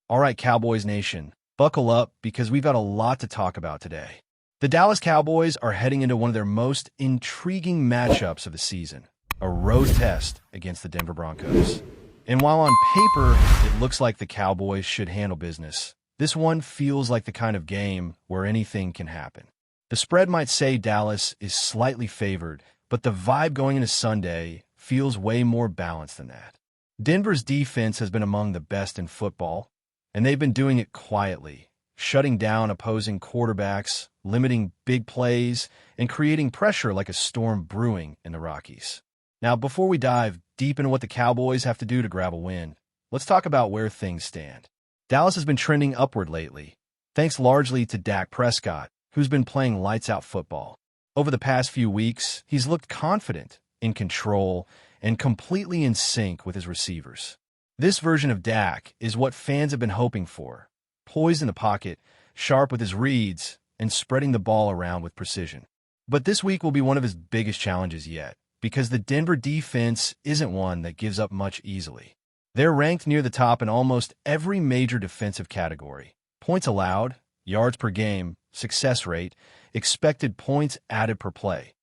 All right, Cowboys Nation, buckle up because we've got a lot to talk about today. The Dallas Cowboys are heading into one of their most intriguing matchups of the season, a road test against the Denver Broncos. And while on paper it looks like the Cowboys should handle business, this one feels like the kind of game where anything can happen. The spread might say Dallas is slightly favored, but the vibe going into Sunday feels way more balanced than that. Denver's defense has been among the best in football, and they've been doing it quietly, shutting down opposing quarterbacks, limiting big plays, and creating pressure like a storm brewing in the Rockies. Now, before we dive deep into what the Cowboys have to do to grab a win, let's talk about where things stand. Dallas has been trending upward lately, thanks largely to Dak Prescott, who's been playing lights-out football. Over the past few weeks, he's looked confident, in control, and completely in sync with his receivers. This version of Dak is what fans have been hoping for, poised in the pocket, sharp with his reads, and spreading the ball around with precision. But this week will be one of his biggest challenges yet, because the Denver defense isn't one that gives up much easily. They're ranked near the top in almost every major defensive category: points allowed, yards per game, success rate, expected points added per play.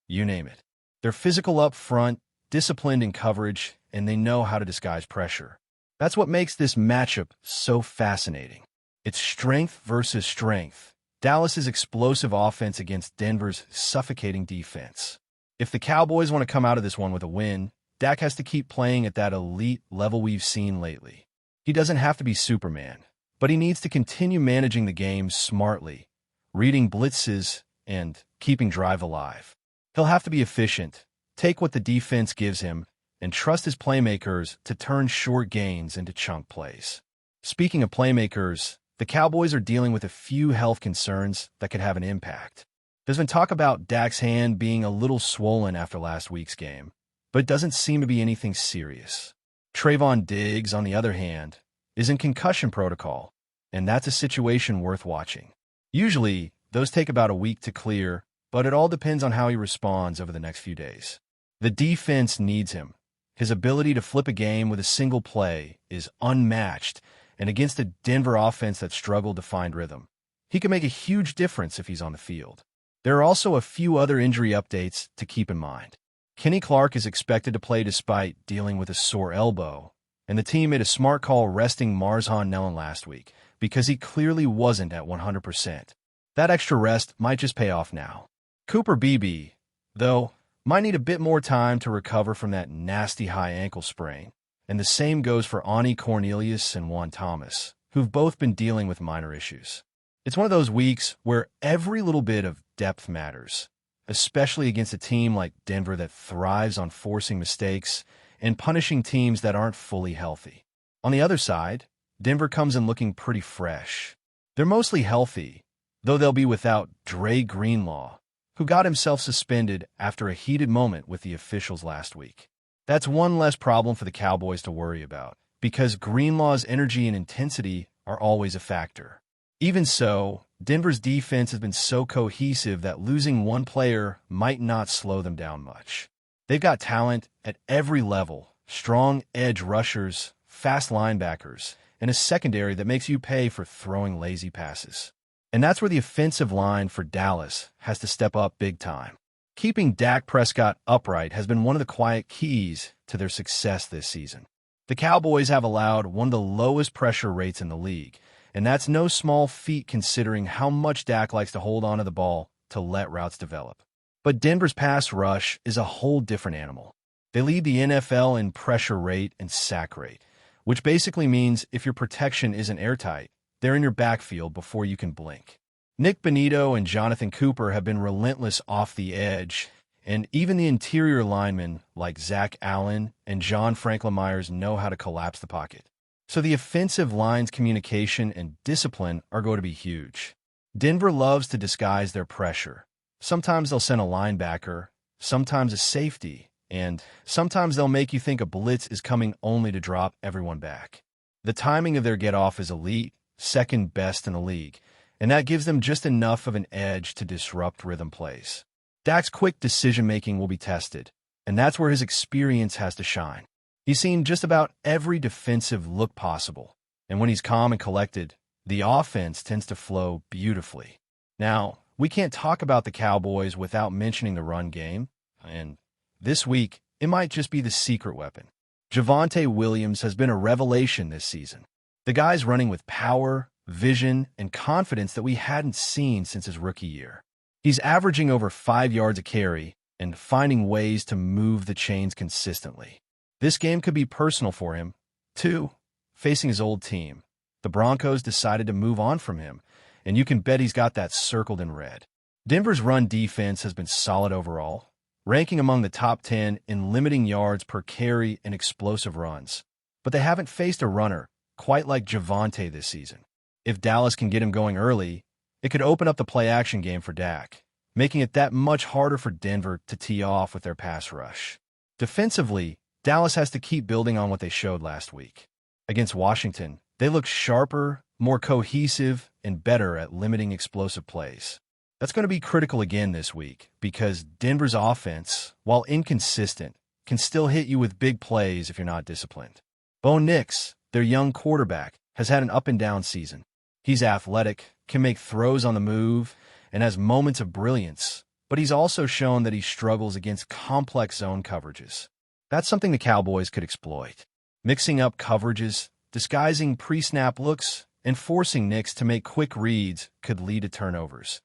You name it. They're physical up front, disciplined in coverage, and they know how to disguise pressure. That's what makes this matchup so fascinating. It's strength versus strength. Dallas's explosive offense against Denver's suffocating defense. If the Cowboys want to come out of this one with a win, Dak has to keep playing at that elite level we've seen lately. He doesn't have to be Superman, but he needs to continue managing the game smartly, reading blitzes, and keeping drive alive. He'll have to be efficient, take what the defense gives him, and trust his playmakers to turn short gains into chunk plays. Speaking of playmakers, the Cowboys are dealing with a few health concerns that could have an impact. There's been talk about Dak's hand being a little swollen after last week's game, but it doesn't seem to be anything serious. Trayvon Diggs, on the other hand, is in concussion protocol, and that's a situation worth watching. Usually, those take about a week to clear, but it all depends on how he responds over the next few days. The defense needs him. His ability to flip a game with a single play is unmatched, and against a Denver offense that struggled to find rhythm, he can make a huge difference if he's on the field. There are also a few other injury updates to keep in mind. Kenny Clark is expected to play despite dealing with a sore elbow, and the team made a smart call resting Marshawn Nellen last week because he clearly wasn't at 100%. That extra rest might just pay off now. Cooper Beebe, though, might need a bit more time to recover from that nasty high ankle sprain, and the same goes for Ani Cornelius and Juan Thomas, who've both been dealing with minor issues. It's one of those weeks where every little bit of depth matters, especially against a team like Denver that thrives on forcing mistakes and punishing teams that aren't fully healthy. On the other side, Denver comes in looking pretty fresh. They're mostly healthy, though they'll be without Dre Greenlaw, who got himself suspended after a heated moment with the officials last week. That's one less problem for the Cowboys to worry about, because Greenlaw's energy and intensity are always a factor. Even so, Denver's defense has been so cohesive that losing one player might not slow them down much. They've got talent at every level: strong edge rushers, fast linebackers, and a secondary that makes you pay for throwing lazy passes. And that's where the offensive line for Dallas has to step up big time. Keeping Dak Prescott upright has been one of the quiet keys to their success this season. The Cowboys have allowed one of the lowest pressure rates in the league, and that's no small feat considering how much Dak likes to hold onto the ball to let routes develop. But Denver's pass rush is a whole different animal. They lead the NFL in pressure rate and sack rate, which basically means if your protection isn't airtight, they're in your backfield before you can blink. Nick Bonito and Jonathan Cooper have been relentless off the edge, and even the interior linemen like Zach Allen and John Franklin Myers know how to collapse the pocket. So the offensive line's communication and discipline are going to be huge. Denver loves to disguise their pressure. Sometimes they'll send a linebacker, sometimes a safety, and sometimes they'll make you think a blitz is coming only to drop everyone back. The timing of their get-off is elite, second best in the league, and that gives them just enough of an edge to disrupt rhythm plays. Dak's quick decision-making will be tested, and that's where his experience has to shine. He's seen just about every defensive look possible, And when he's calm and collected, the offense tends to flow beautifully. Now, we can't talk about the Cowboys without mentioning the run game, and this week, it might just be the secret weapon. Javonte Williams has been a revelation this season. The guy's running with power, vision, and confidence that we hadn't seen since his rookie year. He's averaging over 5 yards a carry and finding ways to move the chains consistently. This game could be personal for him, too. Facing his old team, the Broncos decided to move on from him, and you can bet he's got that circled in red. Denver's run defense has been solid overall, ranking among the top 10 in limiting yards per carry and explosive runs. But they haven't faced a runner quite like Javonte this season. If Dallas can get him going early, it could open up the play-action game for Dak, making it that much harder for Denver to tee off with their pass rush. Defensively, Dallas has to keep building on what they showed last week. Against Washington, they looked sharper, more cohesive, and better at limiting explosive plays. That's going to be critical again this week because Denver's offense, while inconsistent, can still hit you with big plays if you're not disciplined. Bo Nix, their young quarterback, has had an up-and-down season. He's athletic, can make throws on the move, and has moments of brilliance, but he's also shown that he struggles against complex zone coverages. That's something the Cowboys could exploit. Mixing up coverages, disguising pre-snap looks, and forcing Nix to make quick reads could lead to turnovers.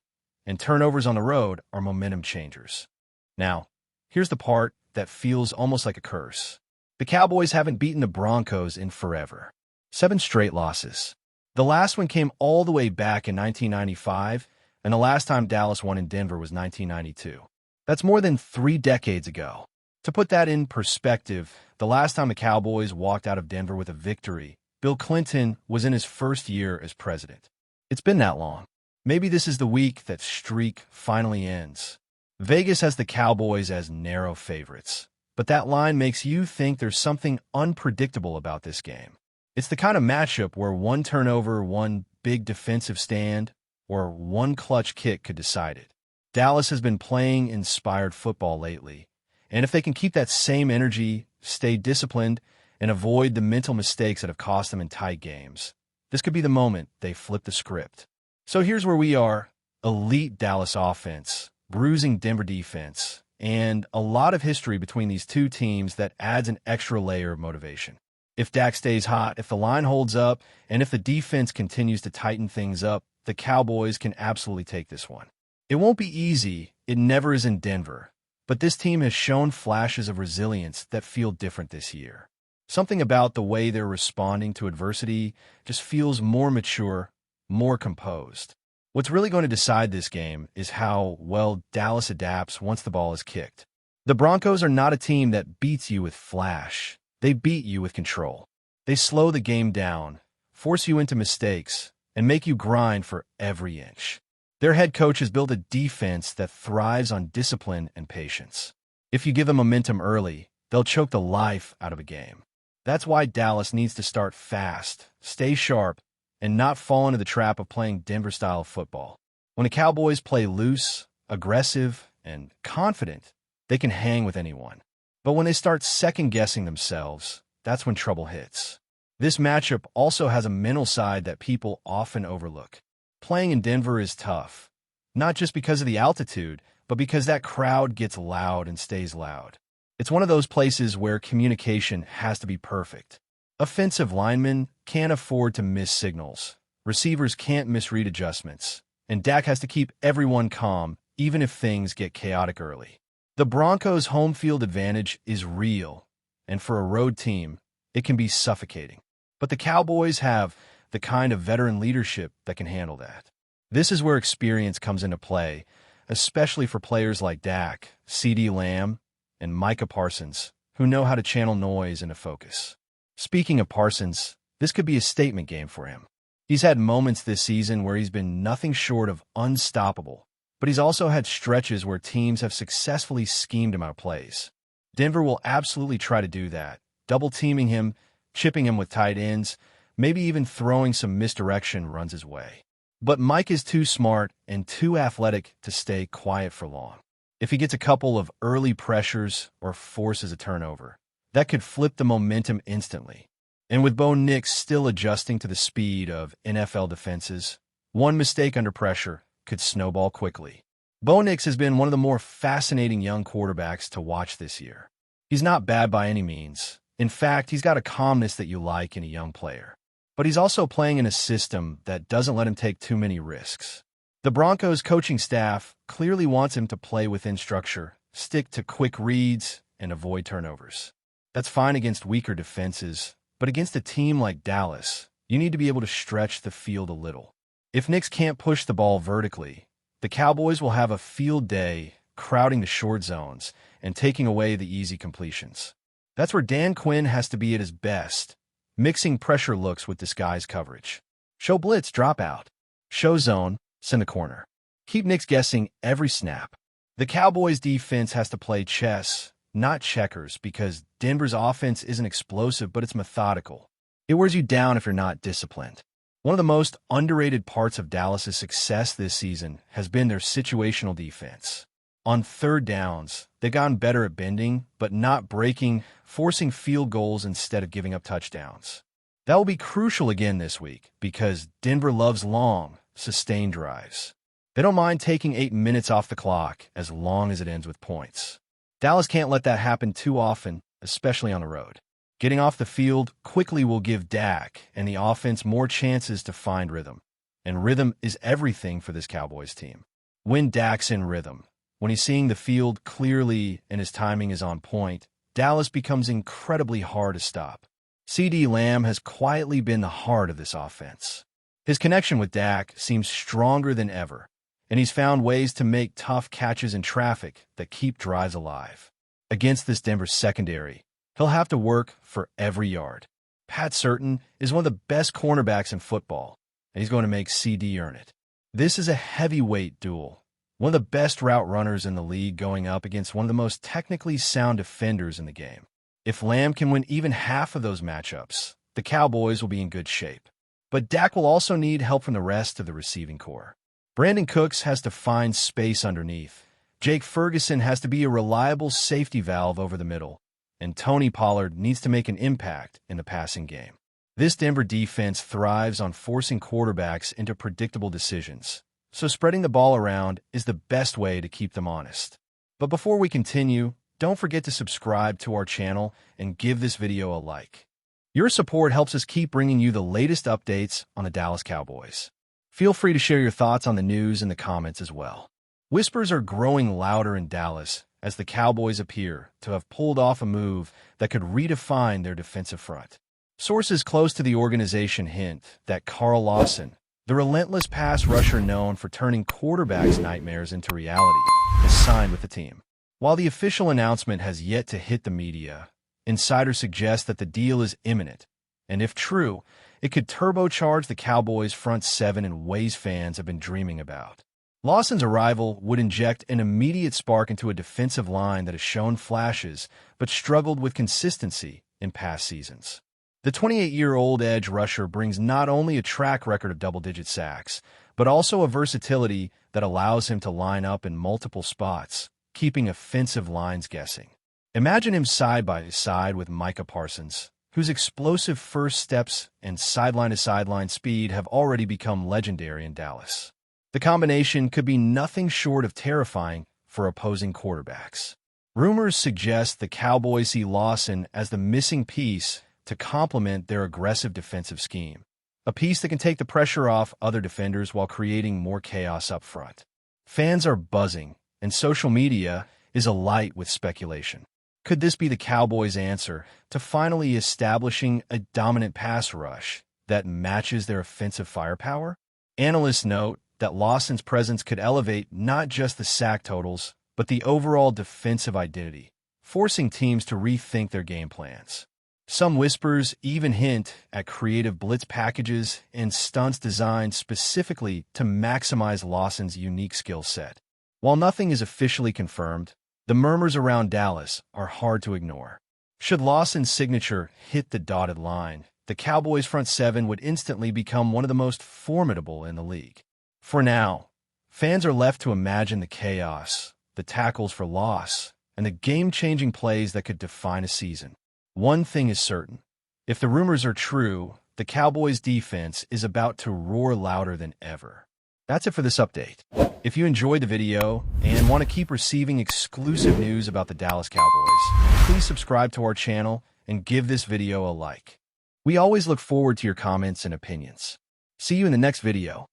And turnovers on the road are momentum changers. Now, here's the part that feels almost like a curse. The Cowboys haven't beaten the Broncos in forever. 7 straight losses. The last one came all the way back in 1995, and the last time Dallas won in Denver was 1992. That's more than 3 decades ago. To put that in perspective, the last time the Cowboys walked out of Denver with a victory, Bill Clinton was in his first year as president. It's been that long. Maybe this is the week that streak finally ends. Vegas has the Cowboys as narrow favorites, but that line makes you think there's something unpredictable about this game. It's the kind of matchup where one turnover, one big defensive stand, or one clutch kick could decide it. Dallas has been playing inspired football lately, and if they can keep that same energy, stay disciplined, and avoid the mental mistakes that have cost them in tight games, this could be the moment they flip the script. So here's where we are: elite Dallas offense, bruising Denver defense, and a lot of history between these two teams that adds an extra layer of motivation. If Dak stays hot, if the line holds up, and if the defense continues to tighten things up, the Cowboys can absolutely take this one. It won't be easy. It never is in Denver. But this team has shown flashes of resilience that feel different this year. Something about the way they're responding to adversity just feels more mature, more composed. What's really going to decide this game is how well Dallas adapts once the ball is kicked. The Broncos are not a team that beats you with flash. They beat you with control. They slow the game down, force you into mistakes, and make you grind for every inch. Their head coach has built a defense that thrives on discipline and patience. If you give them momentum early, they'll choke the life out of a game. That's why Dallas needs to start fast, stay sharp, and not fall into the trap of playing Denver-style football. When the Cowboys play loose, aggressive, and confident, they can hang with anyone. But when they start second-guessing themselves, that's when trouble hits. This matchup also has a mental side that people often overlook. Playing in Denver is tough, not just because of the altitude, but because that crowd gets loud and stays loud. It's one of those places where communication has to be perfect. Offensive linemen can't afford to miss signals. Receivers can't misread adjustments. And Dak has to keep everyone calm, even if things get chaotic early. The Broncos' home field advantage is real, and for a road team, it can be suffocating. But the Cowboys have the kind of veteran leadership that can handle that. This is where experience comes into play, especially for players like Dak, CeeDee Lamb, and Micah Parsons, who know how to channel noise into focus. Speaking of Parsons, this could be a statement game for him. He's had moments this season where he's been nothing short of unstoppable, but he's also had stretches where teams have successfully schemed him out of plays. Denver will absolutely try to do that, double-teaming him, chipping him with tight ends, maybe even throwing some misdirection runs his way. But Mike is too smart and too athletic to stay quiet for long. If he gets a couple of early pressures or forces a turnover, that could flip the momentum instantly. And with Bo Nix still adjusting to the speed of NFL defenses, one mistake under pressure could snowball quickly. Bo Nix has been one of the more fascinating young quarterbacks to watch this year. He's not bad by any means. In fact, he's got a calmness that you like in a young player. But he's also playing in a system that doesn't let him take too many risks. The Broncos coaching staff clearly wants him to play within structure, stick to quick reads, and avoid turnovers. That's fine against weaker defenses, but against a team like Dallas, you need to be able to stretch the field a little. If Nix can't push the ball vertically, the Cowboys will have a field day crowding the short zones and taking away the easy completions. That's where Dan Quinn has to be at his best, mixing pressure looks with disguised coverage. Show blitz, drop out. Show zone, send a corner. Keep Nix guessing every snap. The Cowboys' defense has to play chess, not checkers, because Denver's offense isn't explosive, but it's methodical. It wears you down if you're not disciplined. One of the most underrated parts of Dallas's success this season has been their situational defense. On third downs, they've gotten better at bending, but not breaking, forcing field goals instead of giving up touchdowns. That will be crucial again this week because Denver loves long, sustained drives. They don't mind taking 8 minutes off the clock as long as it ends with points. Dallas can't let that happen too often, especially on the road. Getting off the field quickly will give Dak and the offense more chances to find rhythm. And rhythm is everything for this Cowboys team. When Dak's in rhythm, when he's seeing the field clearly and his timing is on point, Dallas becomes incredibly hard to stop. CeeDee Lamb has quietly been the heart of this offense. His connection with Dak seems stronger than ever, and he's found ways to make tough catches in traffic that keep drives alive. Against this Denver secondary, he'll have to work for every yard. Pat Surtain is one of the best cornerbacks in football, and he's going to make CD earn it. This is a heavyweight duel. One of the best route runners in the league going up against one of the most technically sound defenders in the game. If Lamb can win even half of those matchups, the Cowboys will be in good shape. But Dak will also need help from the rest of the receiving core. Brandon Cooks has to find space underneath. Jake Ferguson has to be a reliable safety valve over the middle. And Tony Pollard needs to make an impact in the passing game. This Denver defense thrives on forcing quarterbacks into predictable decisions, so spreading the ball around is the best way to keep them honest. But before we continue, don't forget to subscribe to our channel and give this video a like. Your support helps us keep bringing you the latest updates on the Dallas Cowboys. Feel free to share your thoughts on the news in the comments as well. Whispers are growing louder in Dallas as the Cowboys appear to have pulled off a move that could redefine their defensive front. Sources close to the organization hint that Carl Lawson, the relentless pass rusher known for turning quarterbacks' nightmares into reality, has signed with the team. While the official announcement has yet to hit the media, insiders suggest that the deal is imminent, and if true, it could turbocharge the Cowboys' front seven in ways fans have been dreaming about. Lawson's arrival would inject an immediate spark into a defensive line that has shown flashes but struggled with consistency in past seasons. The 28-year-old edge rusher brings not only a track record of double-digit sacks, but also a versatility that allows him to line up in multiple spots, keeping offensive lines guessing. Imagine him side by side with Micah Parsons, whose explosive first steps and sideline-to-sideline speed have already become legendary in Dallas. The combination could be nothing short of terrifying for opposing quarterbacks. Rumors suggest the Cowboys see Lawson as the missing piece to complement their aggressive defensive scheme, a piece that can take the pressure off other defenders while creating more chaos up front. Fans are buzzing, and social media is alight with speculation. Could this be the Cowboys' answer to finally establishing a dominant pass rush that matches their offensive firepower? Analysts note that Lawson's presence could elevate not just the sack totals, but the overall defensive identity, forcing teams to rethink their game plans. Some whispers even hint at creative blitz packages and stunts designed specifically to maximize Lawson's unique skill set. While nothing is officially confirmed, the murmurs around Dallas are hard to ignore. Should Lawson's signature hit the dotted line, the Cowboys' front seven would instantly become one of the most formidable in the league. For now, fans are left to imagine the chaos, the tackles for loss, and the game-changing plays that could define a season. One thing is certain, If the rumors are true, the Cowboys defense is about to roar louder than ever. That's it for this update. If you enjoyed the video and want to keep receiving exclusive news about the Dallas Cowboys, please subscribe to our channel and give this video a like. We always look forward to your comments and opinions. See you in the next video.